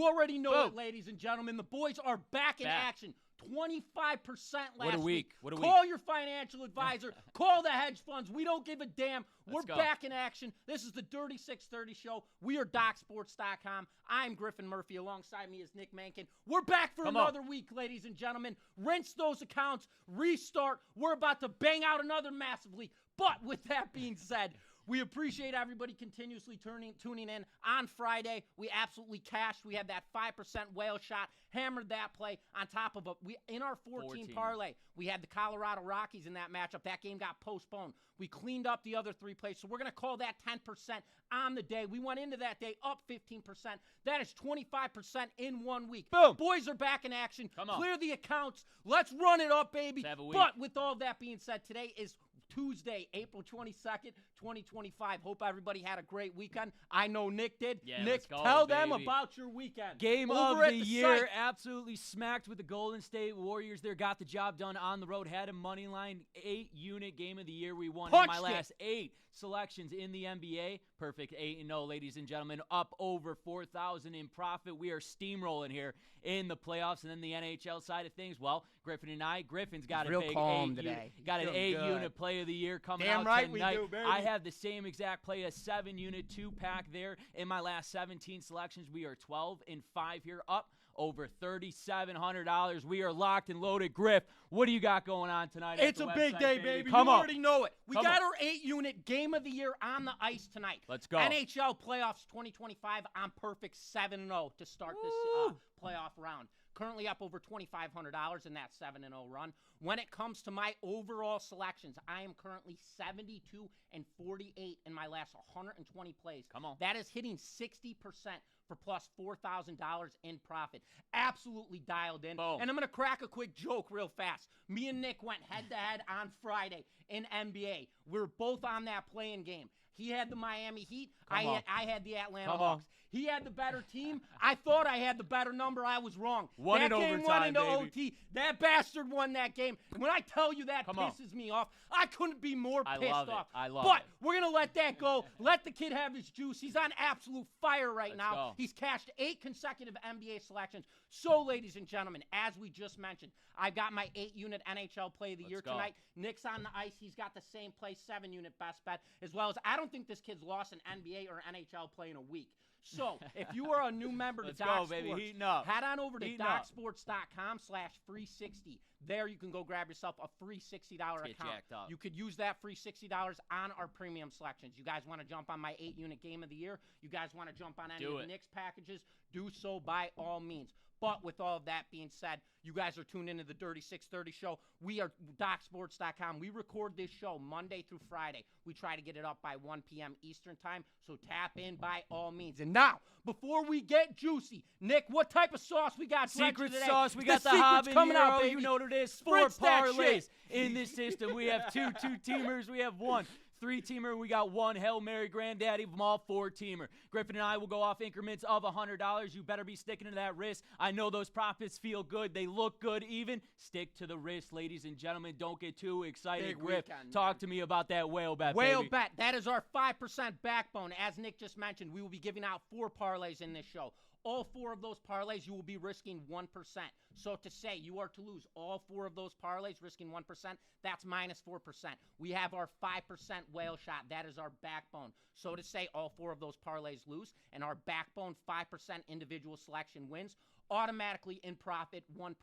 You already know it, ladies and gentlemen. The boys are back in action. 25% last week. What a week. Call your financial advisor. Call the hedge funds. We don't give a damn. We're back in action. This is the Dirty 630 show. We are DocSports.com. I'm Griffin Murphy. Alongside me is Nick Menken. We're back for another week, ladies and gentlemen. Rinse those accounts. Restart. We're about to bang out another massive week. But with that being said, we appreciate everybody continuously tuning in. On Friday, we absolutely cashed. We had that 5% whale shot, hammered that play on top of in our 14 parlay. We had the Colorado Rockies in that matchup. That game got postponed. We cleaned up the other 3 plays, so we're going to call that 10% on the day. We went into that day up 15%. That is 25% in 1 week. Boom. Boys are back in action. Come on. Clear the accounts. Let's run it up, baby. Let's have a week. But with all that being said, today is Tuesday, April 22nd, 2025. Hope everybody had a great weekend. I know Nick did. Yeah, Nick, let's go, tell baby. them about your weekend. Game Over of at the year, site. absolutely smacked with the Golden State Warriors there. Got the job done on the road. Had a money line 8-unit game of the year. We won in my last 8 selections in the NBA. Perfect 8-0, ladies and gentlemen. Up over 4,000 in profit. We are steamrolling here in the playoffs. And then the NHL side of things, well, Griffin and I, Griffin's got real a big calm 8 today. Got an Feeling 8-unit play of the year coming Damn out right tonight. we do, baby. I have the same exact play, a 7-unit 2-pack there in my last 17 selections. We are 12-5 here, up over $3,700. We are locked and loaded. Griff, what do you got going on tonight? It's a big day, baby. Come you on. already know it. We got our 8-unit game of the year on the ice tonight. Let's go. NHL playoffs 2025 on perfect 7-0 to start this playoff round. Currently up over $2,500 in that 7-0 run. When it comes to my overall selections, I am currently 72-48 in my last 120 plays. Come on. That is hitting 60% for plus $4,000 in profit. Absolutely dialed in. Boom. And I'm going to crack a quick joke real fast. Me and Nick went head-to-head on Friday in NBA. We were both on that playing game. He had the Miami Heat. I had the Atlanta Hawks. He had the better team. I thought I had the better number. I was wrong. That game went into OT. That bastard won that game. And when I tell you that pisses me off, I couldn't be more pissed off. I love but it. we're going to let that go. Let the kid have his juice. He's on absolute fire right now. Go. He's cashed 8 consecutive NBA selections. So, ladies and gentlemen, as we just mentioned, I've got my 8-unit NHL play of the year tonight. Nick's on the ice. He's got the same play, 7-unit best bet, as well as I don't think this kid's lost an NBA or NHL play in a week. So, if you are a new member to Doc Sports, head on over to DocSports.com/free60. There you can go grab yourself a free $60 account. You could use that free $60 on our premium selections. You guys want to jump on my 8-unit game of the year? You guys want to jump on any of Nick's packages? Do so by all means. But with all of that being said, you guys are tuned into the Dirty 630 show. We are DocSports.com. We record this show Monday through Friday. We try to get it up by 1 p.m. Eastern time, so tap in by all means. And now, before we get juicy, Nick, what type of sauce we got? Secret today? sauce. We got the habanero. Baby. You know what it is. Spritz 4 that parlays shit. in this system. We have 2 2-teamers. We have 1 3-teamer. We got 1 Hail Mary Granddaddy from all 4-teamer. Griffin and I will go off increments of $100. You better be sticking to that wrist. I know those profits feel good. They look good even. Stick to the wrist, ladies and gentlemen. Don't get too excited. Big Griff, weekend, talk to me about that whale bet, Whale baby. bet. That is our 5% backbone. As Nick just mentioned, we will be giving out 4 parlays in this show. All 4 of those parlays, you will be risking 1%. So to say you are to lose all 4 of those parlays, risking 1%, that's minus 4%. We have our 5% whale shot. That is our backbone. So to say all 4 of those parlays lose, and our backbone 5% individual selection wins, automatically in profit 1%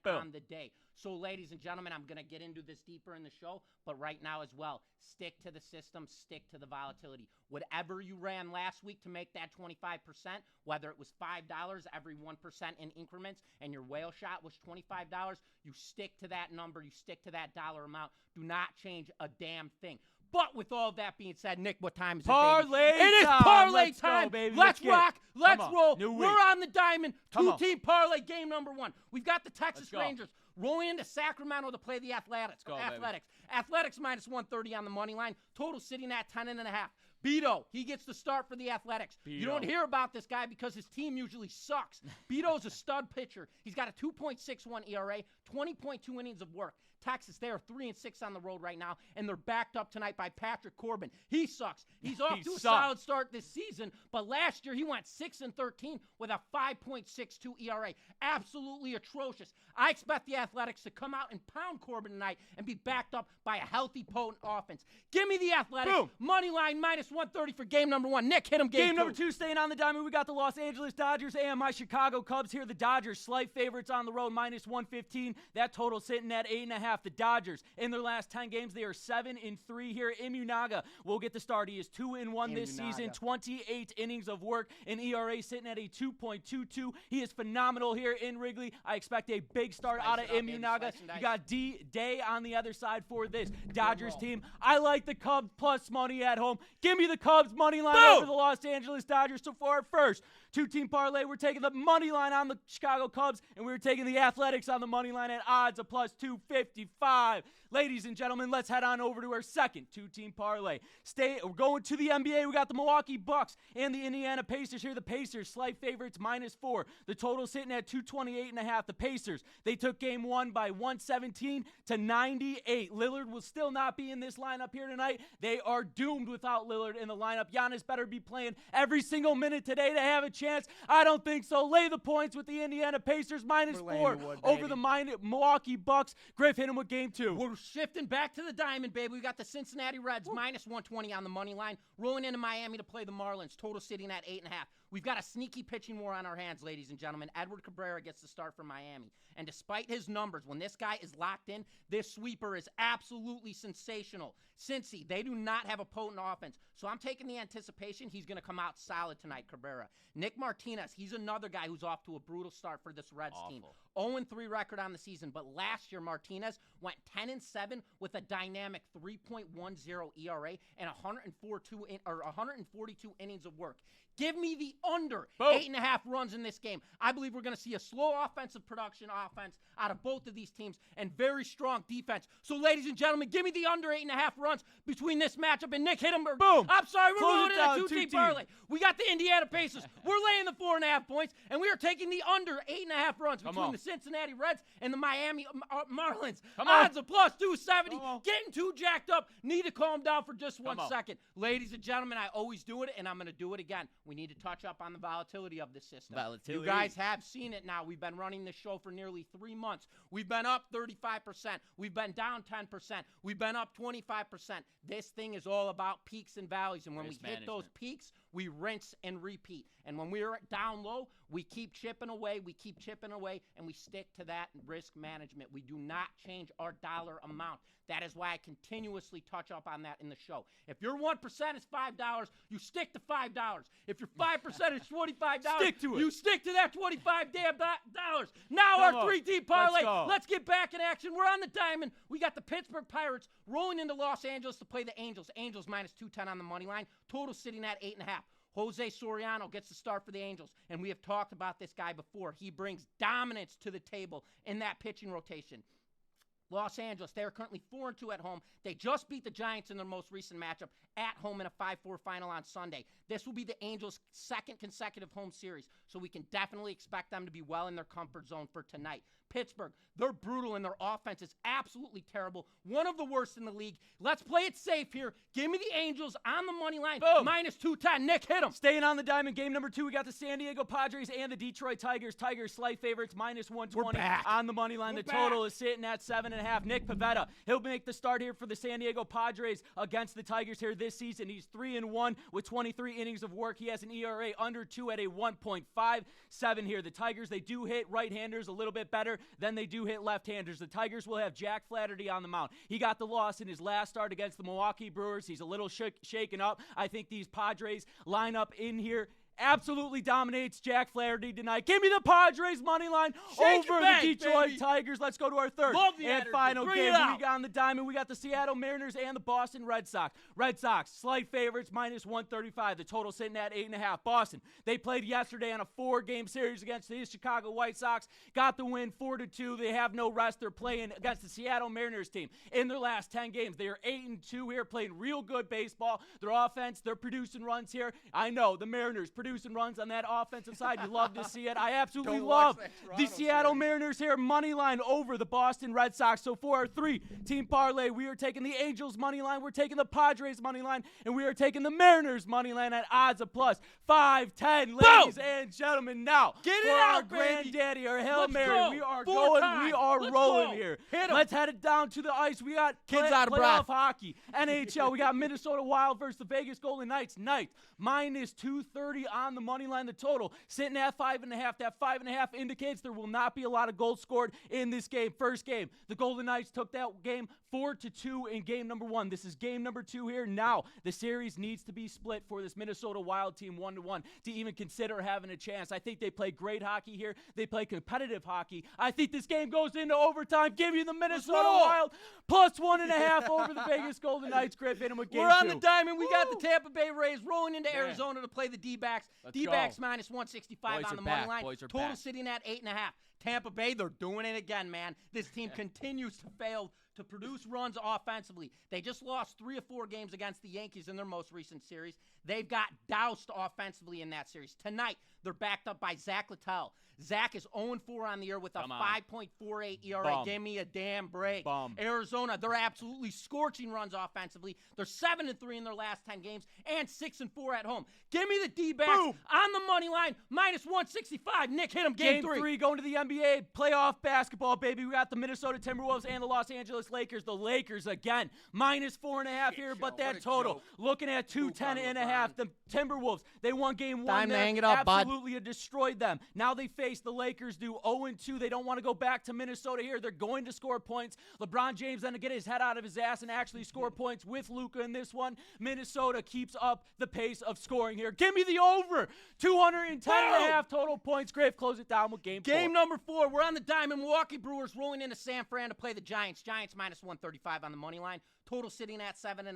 on the day. So, ladies and gentlemen, I'm going to get into this deeper in the show, but right now as well, stick to the system, stick to the volatility. Whatever you ran last week to make that 25%, whether it was $5 every 1% in increments and your whale shot was $25, you stick to that number, you stick to that dollar amount. Do not change a damn thing. But with all that being said, Nick, what time is it, baby? Parlay It is time. parlay Let's time. go, baby. Let's Let's rock. get it. Let's Come on. roll. New week. We're on the diamond. Come on. 2-team parlay game number 1. We've got the Texas Let's go. Rangers rolling into Sacramento to play the Athletics. Let's go, baby. Athletics minus 130 on the money line. Total sitting at 10.5. Beto, he gets the start for the Athletics. You don't hear about this guy because his team usually sucks. Beto's a stud pitcher. He's got a 2.61 ERA, 20.2 innings of work. Texas. They are 3-6 on the road right now, and they're backed up tonight by Patrick Corbin. He sucks. He's off to a solid start this season, but last year he went 6-13 with a 5.62 ERA. Absolutely atrocious. I expect the Athletics to come out and pound Corbin tonight and be backed up by a healthy, potent offense. Give me the Athletics. Boom. Money line -130 for game number 1. Nick, hit him Game number 2, staying on the diamond, we got the Los Angeles Dodgers and my Chicago Cubs here. The Dodgers, slight favorites on the road, -115. That total sitting at 8.5. The Dodgers, in their last 10 games, they are 7-3 here. Immunaga will get the start. He is 2-1 this season, 28 innings of work, an ERA sitting at a 2.22. He is phenomenal here in Wrigley. I expect a big start out of Immunaga. You got D-Day on the other side for this Dodgers team. I like the Cubs plus money at home. Give me the Cubs money line over the Los Angeles Dodgers. So for our first 2-team parlay, we're taking the money line on the Chicago Cubs, and we're taking the Athletics on the money line at odds of +255. Ladies and gentlemen, let's head on over to our second 2-team parlay. We're going to the NBA. We got the Milwaukee Bucks and the Indiana Pacers here. The Pacers, slight favorites, -4. The total sitting at 228.5. The Pacers, they took game 1 by 117-98. Lillard will still not be in this lineup here tonight. They are doomed without Lillard in the lineup. Giannis better be playing every single minute today to have a chance. I don't think so. Lay the points with the Indiana Pacers, -4 over the Milwaukee Bucks. Griff, hit him with game 2. We're shifting back to the diamond, baby. We got the Cincinnati Reds -120 on the money line, rolling into Miami to play the Marlins. Total sitting at 8.5. We've got a sneaky pitching war on our hands, ladies and gentlemen. Edward Cabrera gets the start for Miami. And despite his numbers, when this guy is locked in, this sweeper is absolutely sensational. Cincy, they do not have a potent offense. So I'm taking the anticipation he's going to come out solid tonight, Cabrera. Nick Martinez, he's another guy who's off to a brutal start for this Reds team. 0-3 record on the season, but last year Martinez went 10-7 with a dynamic 3.10 ERA and 142 innings of work. Give me the under 8.5 runs in this game. I believe we're going to see a slow offensive production offense out of both of these teams and very strong defense. So, ladies and gentlemen, give me the under 8.5 runs between this matchup. And Nick, hit him. Boom. I'm sorry, we're rolling in a 2-team parlay. We got the Indiana Pacers. We're laying the 4.5 points, and we are taking the under 8.5 runs between the Cincinnati Reds and the Miami Marlins. Odds of +270. Getting too jacked up. Need to calm down for just 1 second. Ladies and gentlemen, I always do it, and I'm going to do it again. We need to touch up on the volatility of the system. You guys have seen it now. We've been running this show for nearly 3 months. We've been up 35%. We've been down 10%. We've been up 25%. This thing is all about peaks and valleys. And when we hit those peaks, we rinse and repeat. And when we're down low, we keep chipping away, and we stick to that risk management. We do not change our dollar amount. That is why I continuously touch up on that in the show. If your 1% is $5, you stick to $5. If your 5% is $25, stick to it. You stick to that $25 damn dollars. Now our 3-team parlay. Let's get back in action. We're on the diamond. We got the Pittsburgh Pirates rolling into Los Angeles to play the Angels. Angels -210 on the money line. Total sitting at 8.5. Jose Soriano gets the start for the Angels, and we have talked about this guy before. He brings dominance to the table in that pitching rotation. Los Angeles, they are currently 4-2 at home. They just beat the Giants in their most recent matchup at home in a 5-4 final on Sunday. This will be the Angels' second consecutive home series, so we can definitely expect them to be well in their comfort zone for tonight. Pittsburgh, they're brutal, and their offense is absolutely terrible. One of the worst in the league. Let's play it safe here. Give me the Angels on the money line. -210. Nick, hit them. Staying on the diamond, game number 2, we got the San Diego Padres and the Detroit Tigers. Tigers slight favorites, -120 on the money line. The total is sitting at 7.5. Nick Pivetta, he'll make the start here for the San Diego Padres against the Tigers here this season. He's 3-1 with 23 innings of work. He has an ERA under 2 at a 1.57 here. The Tigers, they do hit right-handers a little bit better than they do hit left-handers. The Tigers will have Jack Flaherty on the mound. He got the loss in his last start against the Milwaukee Brewers. He's a little shaken up. I think these Padres line up in here absolutely dominates Jack Flaherty tonight. Give me the Padres money line over the Detroit Tigers. Let's go to our third and final game. We got on the diamond. We got the Seattle Mariners and the Boston Red Sox. Red Sox, slight favorites, -135. The total sitting at 8.5. Boston, they played yesterday on a 4-game series against the Chicago White Sox. Got the win 4-2. They have no rest. They're playing against the Seattle Mariners team. In their last 10 games, they are 8-2 here, playing real good baseball. Their offense, they're producing runs here. I know, the Mariners produce producing runs on that offensive side. You love to see it. I absolutely Don't love watch that the Toronto Seattle series. Mariners here, money line over the Boston Red Sox. So for our 3-team parlay, we are taking the Angels money line, we're taking the Padres money line, and we are taking the Mariners money line at odds of plus 510. Ladies and gentlemen, now Get it for our out, baby. granddaddy, our Hail Let's Mary, go. we are Four going, times. we are Let's rolling go. here. Hit 'em. Let's head it down to the ice. We got Kids out of breath. playoff hockey, NHL. We got Minnesota Wild versus the Vegas Golden Knights. Knights minus 230 on the money line. The total sitting at 5.5. That 5.5 indicates there will not be a lot of goals scored in this game. First game, the Golden Knights took that game 4-2 in game number 1. This is game number 2 here. Now the series needs to be split for this Minnesota Wild team 1-1 to even consider having a chance. I think they play great hockey here. They play competitive hockey. I think this game goes into overtime. Give me the Minnesota roll. Wild plus 1.5 over the Vegas Golden Knights. Griffin, with game We're on 2. the diamond. We got the Tampa Bay Rays rolling into Man. Arizona to play the D-backs. Let's D-backs go. minus 165 Boys on are the back. money line. Boys are Total back. sitting at 8.5. Tampa Bay, they're doing it again, man. This team continues to fail to produce runs offensively. They just lost 3 or 4 games against the Yankees in their most recent series. They've got doused offensively in that series. Tonight, they're backed up by Zach Littell. Zach is 0-4 on the year with a Come on. 5.48 ERA. Bum. Give me a damn break. Bum. Arizona, they're absolutely scorching runs offensively. They're 7-3 in their last 10 games and 6-4 at home. Give me the D-backs Boom. on the money line, minus 165. Nick, hit him. Game 3. Going to the NBA playoff basketball, baby. We got the Minnesota Timberwolves and the Los Angeles Lakers. The Lakers again, minus 4.5 here, but show. that What a total joke. looking at 210.5. The Timberwolves, they won game 1 Time to there, hang it up, bud. absolutely destroyed them. Now they face the Lakers, do 0-2. They don't want to go back to Minnesota here. They're going to score points. LeBron James then to get his head out of his ass and actually score points with Luka in this one. Minnesota keeps up the pace of scoring here. Give me the over. 210.5 total points. Griff, close it down with game 4. Game number 4. We're on the diamond. Milwaukee Brewers rolling into San Fran to play the Giants. Giants minus 135 on the money line. Total sitting at 7.5.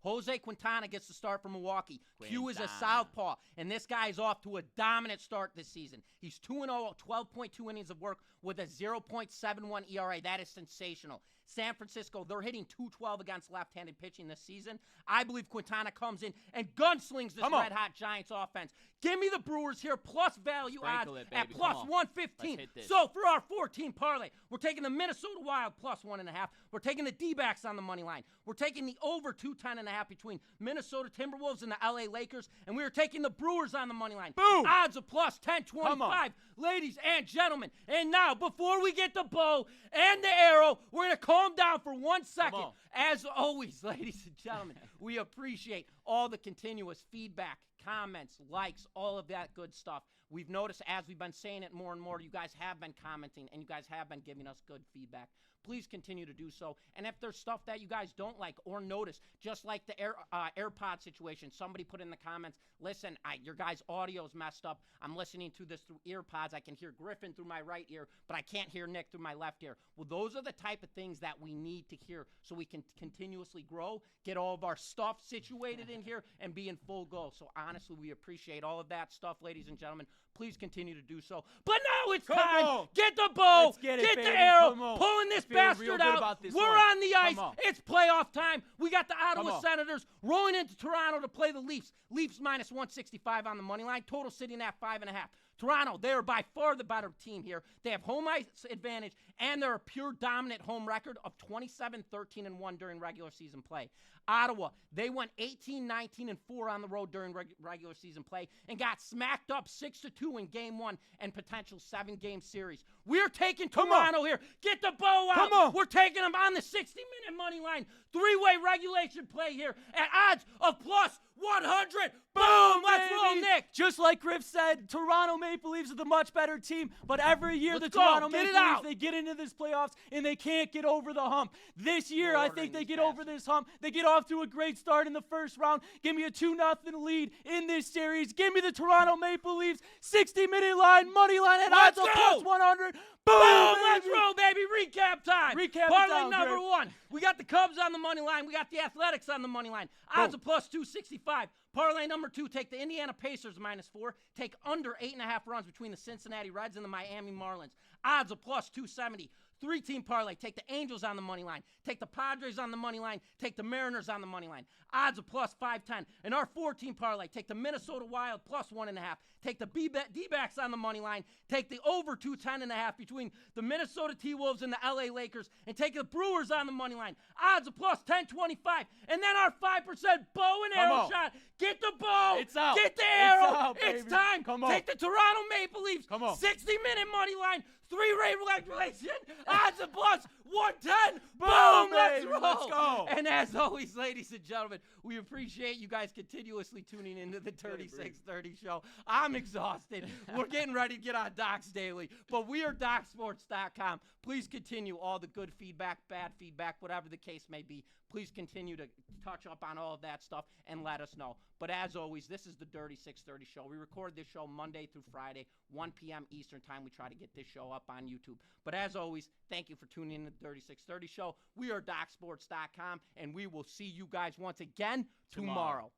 Jose Quintana gets the start for Milwaukee. Q is a southpaw, and this guy is off to a dominant start this season. He's 2-0, 12.2 innings of work with a 0.71 ERA. That is sensational. San Francisco, they're hitting .212 against left-handed pitching this season. I believe Quintana comes in and gunslings this red-hot Giants offense. Give me the Brewers here, plus value Sprinkle odds it, at baby. plus Come on. 115. Let's hit this. So for our 14 parlay, we're taking the Minnesota Wild plus 1.5. We're taking the D-backs on the money line. We're taking the over 210.5 between Minnesota Timberwolves and the LA Lakers, and we are taking the Brewers on the money line. Boom! Odds of plus Come 1025, ladies and gentlemen. And now, before we get the bow and the arrow, we're going to calm down for 1 second. on. As always, ladies and gentlemen, we appreciate all the continuous feedback, comments, likes, all of that good stuff. We've noticed as we've been saying it more and more, you guys have been commenting and you guys have been giving us good feedback. Please continue to do so. And if there's stuff that you guys don't like or notice, just like the AirPod situation, somebody put in the comments, listen, your guys' audio's messed up. I'm listening to this through earpods. I can hear Griffin through my right ear, but I can't hear Nick through my left ear. Well, those are the type of things that we need to hear so we can continuously grow, get all of our stuff situated in here, and be in full go. So honestly, we appreciate all of that stuff, ladies and gentlemen. Please continue to do so. But now it's time. on. Get the bow. Let's get it, Get baby. the arrow. Come on. Pulling this Feeling real bastard good out. about this We're one. on the ice. Come on. It's playoff time. We got the Come Ottawa on. Senators rolling into Toronto to play the Leafs. Leafs minus 165 on the money line. Total sitting at 5.5. Toronto, they are by far the better team here. They have home ice advantage, and they're a pure dominant home record of 27-13-1 during regular season play. Ottawa, they went 18-19-4 on the road during regular season play and got smacked up 6-2 in game 1 and potential 7-game series. We're taking Toronto here. Get the bow out. Come on. We're taking them on the 60-minute money line. 3-way regulation play here at odds of plus 100. Boom! Let's roll, Nick. Just like Griff said, Toronto Maple Leafs are the much better team, but every year Let's the go. Toronto Get Maple it Leafs, out. they get into this playoffs and they can't get over the hump. This year, I think they these get over this hump. They get off to a great start in the first round. Give me a 2-0 lead in this series. Give me the Toronto Maple Leafs 60-minute line, money line at odds of Let's plus go. 100. Boom! Boom! Let's baby. roll, baby. Recap time. Recap it Parlay down, number Griff. 1. We got the Cubs on the money line. We got the Athletics on the money line. Odds of plus 265. Parlay number 2, take the Indiana Pacers -4. Take under 8.5 runs between the Cincinnati Reds and the Miami Marlins. Odds of +270. 3-team parlay. Take the Angels on the money line. Take the Padres on the money line. Take the Mariners on the money line. Odds of +510. And our 4-team parlay. Take the Minnesota Wild +1.5. Take the D-backs on the money line. Take the over 210.5 between the Minnesota T-Wolves and the LA Lakers. And take the Brewers on the money line. Odds of +1025. And then our 5% bow and arrow shot. Get the bow. It's out. Get the arrow. It's out, It's baby. time. Come on. Take the Toronto Maple Leafs. Come on. 60-minute money line. 3-rate regulation. Odds of +110. Boom. Boom, Let's baby. roll. Let's go. And as always, ladies and gentlemen, we appreciate you guys continuously tuning into the 3630 show. I'm exhausted. We're getting ready to get on Docs Daily, but we are DocSports.com. Please continue all the good feedback, bad feedback, whatever the case may be. Please continue to touch up on all of that stuff and let us know. But as always, this is the Dirty 630 show. We record this show Monday through Friday, 1 p.m. Eastern time. We try to get this show up on YouTube. But as always, thank you for tuning in to the Dirty 630 show. We are DocSports.com, and we will see you guys once again tomorrow.